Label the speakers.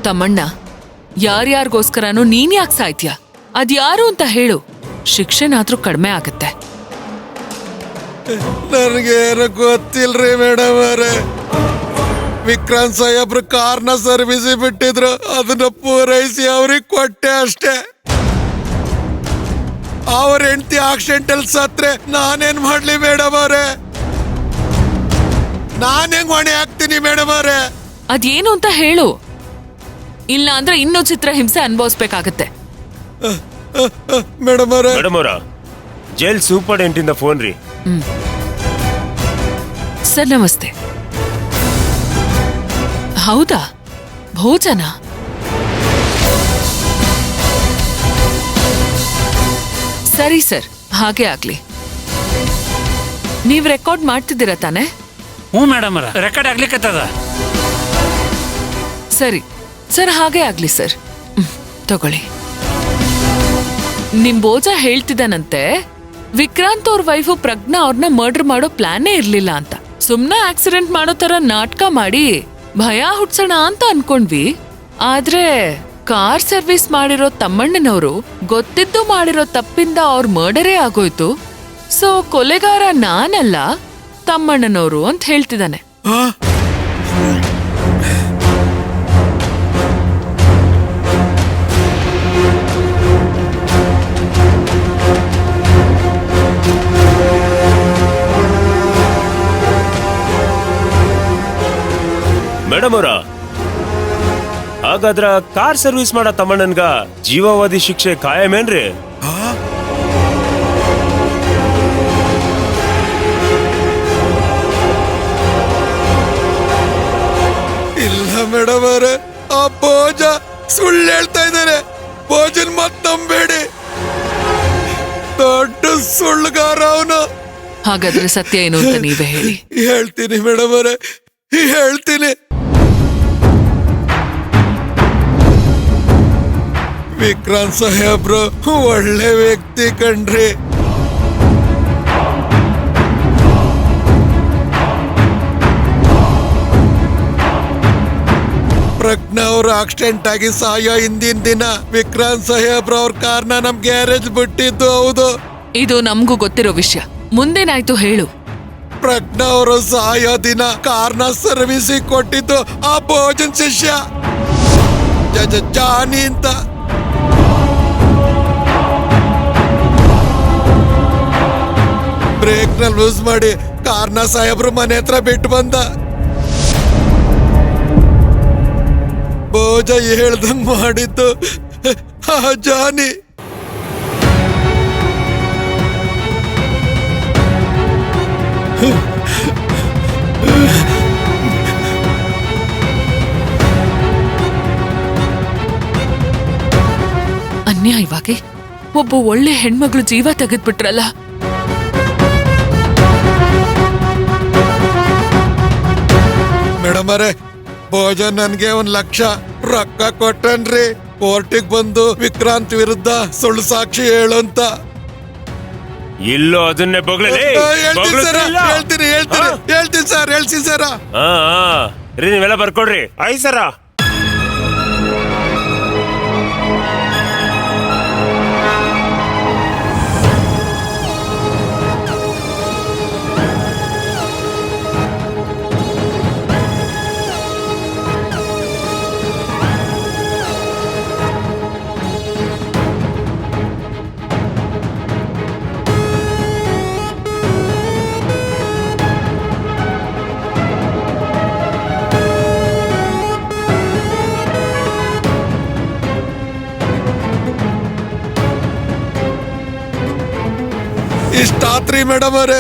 Speaker 1: ತಮ್ಮಣ್ಣ, ಯಾರ್ಯಾರಿಗೋಸ್ಕರನೂ ನೀನ್ ಯಾಕೆ ಸಾಯ್ತ್ಯಾ? ಅದ್ಯಾರು ಅಂತ ಹೇಳು, ಶಿಕ್ಷೆನಾದ್ರೂ ಕಡಿಮೆ ಆಗತ್ತೆ.
Speaker 2: ನನ್ಗೇನು ಗೊತ್ತಿಲ್ರಿ ಮೇಡಮ್ ಅವರೇ. ವಿಕ್ರಾಂತ್ ಸಾಹೇಬ್ರು ಕಾರ್ನ ಸರ್ವಿಸ್ ಬಿಟ್ಟಿದ್ರು, ಅದನ್ನ ಪೂರೈಸಿ ಅವ್ರಿಗೆ ಕೊಟ್ಟೆ ಅಷ್ಟೇ. ಅವ್ರ ಹೆಂಡತಿ ಆಕ್ಸಿಡೆಂಟ್ ಅಲ್ಲಿ ಸತ್ರೆ ನಾನೇನ್ ಮಾಡ್ಲಿ ಮೇಡಮ್ ಅವರೇ? ನಾನ್ ಹೆಂಗ್ ಹೊಣೆ ಹಾಕ್ತೀನಿ ಮೇಡಮ್ ಅವರೇ?
Speaker 1: ಅದೇನು ಅಂತ ಹೇಳು, ಇಲ್ಲ ಅಂದ್ರೆ ಇನ್ನೂ ಚಿತ್ರಹಿಂಸೆ ಅನುಭವಿಸ್ಬೇಕಾಗತ್ತೆ.
Speaker 2: ಮೇಡಮ್ ಅವರೇ,
Speaker 3: ಮೇಡಮ್ ಅವರ ಜೈಲ್ ಸೂಪರ್ಡೆಂಟಿಂದ ಫೋನ್ ರೀ.
Speaker 1: ಸರ್ ನಮಸ್ತೆ. ಹೌದಾ, ಭೋಜನ? ಸರಿ ಸರ್, ಹಾಗೆ ಆಗ್ಲಿ. ನೀವ್ ರೆಕಾರ್ಡ್ ಮಾಡ್ತಿದ್ದೀರಾ ತಾನೆ?
Speaker 4: ಹ್ಞೂ ಮೇಡಮ್ ಅವರ ರೆಕಾರ್ಡ್ ಆಗ್ಲಿಕ್ಕತ್ತದ.
Speaker 1: ಸರಿ ಸರ್, ಹಾಗೆ ಆಗ್ಲಿ ಸರ್. ತಗೊಳ್ಳಿ. ನಿಮ್ ಭೋಜ ಹೇಳ್ತಿದ್ದಾನಂತೆ ವಿಕ್ರಾಂತ್ ಅವ್ರ ವೈಫು ಪ್ರಜ್ಞಾ ಅವ್ರನ್ನ ಮರ್ಡರ್ ಮಾಡೋ ಪ್ಲಾನೇ ಇರ್ಲಿಲ್ಲ ಅಂತ. ಸುಮ್ನೆ ಆಕ್ಸಿಡೆಂಟ್ ಮಾಡೋ ತರ ನಾಟಕ ಮಾಡಿ ಭಯ ಹುಟ್ಸೋಣ ಅಂತ ಅನ್ಕೊಂಡ್ವಿ. ಆದ್ರೆ ಕಾರ್ ಸರ್ವಿಸ್ ಮಾಡಿರೋ ತಮ್ಮಣ್ಣನವರು ಗೊತ್ತಿದ್ದು ಮಾಡಿರೋ ತಪ್ಪಿಂದ ಅವ್ರ ಮರ್ಡರೇ ಆಗೋಯ್ತು. ಸೊ ಕೊಲೆಗಾರ ನಾನಲ್ಲ, ತಮ್ಮಣ್ಣನವರು ಅಂತ ಹೇಳ್ತಿದ್ದಾನೆ.
Speaker 3: ಮೇಡಮ್ ಅವರ, ಹಾಗಾದ್ರ ಕಾರ್ ಸರ್ವಿಸ್ ಮಾಡೋ ತಮ್ಮಣ್ಣನ್ಗ ಜೀವಾವಧಿ ಶಿಕ್ಷೆ ಕಾಯಮೇನ್ರಿ?
Speaker 2: ಇಲ್ಲ ಮೇಡಮ್ ಅವರೇ, ಆ ಭೋಜ ಸುಳ್ಳು ಹೇಳ್ತಾ ಇದ್ದಾರೆ. ಭೋಜನ್ ಮತ್ ನಂಬೇಡಿ, ದೊಡ್ಡ ಸುಳ್ಳುಗಾರ ಅವನು.
Speaker 1: ಹಾಗಾದ್ರೆ ಸತ್ಯ ಏನು ಅಂತ ನೀವೇ ಹೇಳಿ.
Speaker 2: ಹೇಳ್ತೀನಿ ಮೇಡಮ್ ಅವರೇ, ಹೇಳ್ತೀನಿ. ವಿಕ್ರಾಂತ್ ಸಾಹೇಬ್ರು ಒಳ್ಳೆ ವ್ಯಕ್ತಿ ಕಣ್ರಿ. ಪ್ರಜ್ಞಾ ಅವ್ರ ಆಕ್ಸಿಡೆಂಟ್ ಆಗಿ ಸಾಯೋ ಹಿಂದಿನ ದಿನ ವಿಕ್ರಾಂತ್ ಸಾಹೇಬ್ರು ಅವ್ರ ಕಾರ್ನ ನಮ್ ಗ್ಯಾರೇಜ್ ಬಿಟ್ಟಿದ್ದು ಹೌದು.
Speaker 1: ಇದು ನಮಗೂ ಗೊತ್ತಿರೋ ವಿಷಯ. ಮುಂದೇನಾಯ್ತು ಹೇಳು.
Speaker 2: ಪ್ರಜ್ಞಾ ಅವರು ಸಾಯೋ ದಿನ ಕಾರ್ನ ಸರ್ವಿಸಿಗೆ ಕೊಟ್ಟಿದ್ದು ಆ ಭೋಜನ್ ಶಿಷ್ಯ ಜಾನಿ ಅಂತ. ಬ್ರೇಕ್ ನ ಲೂಸ್ ಮಾಡಿ ಕಾರ್ನ ಸಾಹೇಬ್ರು ಮನೆ ಹತ್ರ ಬಿಟ್ಟು ಬಂದ. ಭೋಜ ಹೇಳ್ದಂಗ್ ಮಾಡಿದ್ದು ಆ ಜಾನಿ.
Speaker 1: ಅನ್ಯಾಯವಾಗಿ ಒಬ್ಬ ಒಳ್ಳೆ ಹೆಣ್ಮಗಳು ಜೀವ ತೆಗೆದ್ಬಿಟ್ರಲ್ಲ.
Speaker 2: ಮೇಡಮ್ ಅವರೇ, ಭೋಜನ್ ನನ್ಗೆ 1 ಲಕ್ಷ ರೊಕ್ಕ ಕೊಟ್ಟನ್ರಿ. ಕೋರ್ಟಿಗೆ ಬಂದು ವಿಕ್ರಾಂತ್ ವಿರುದ್ಧ ಸುಳ್ಳು ಸಾಕ್ಷಿ ಹೇಳು ಅಂತ.
Speaker 3: ಇಲ್ಲೋ ಅದನ್ನೇ ಬಗ್ಲೇ.
Speaker 2: ಹೇಳ್ತೀನಿ ಸರ್, ಹೇಳ್ತೀನಿ ಸರ.
Speaker 3: ರೀ ನೀವೆಲ್ಲ ಬರ್ಕೊಡ್ರಿ. ಆಯ್ ಸರ.
Speaker 2: ಇಷ್ಟಾತ್ರಿ ಮೇಡಮ್ ಅವರೇ.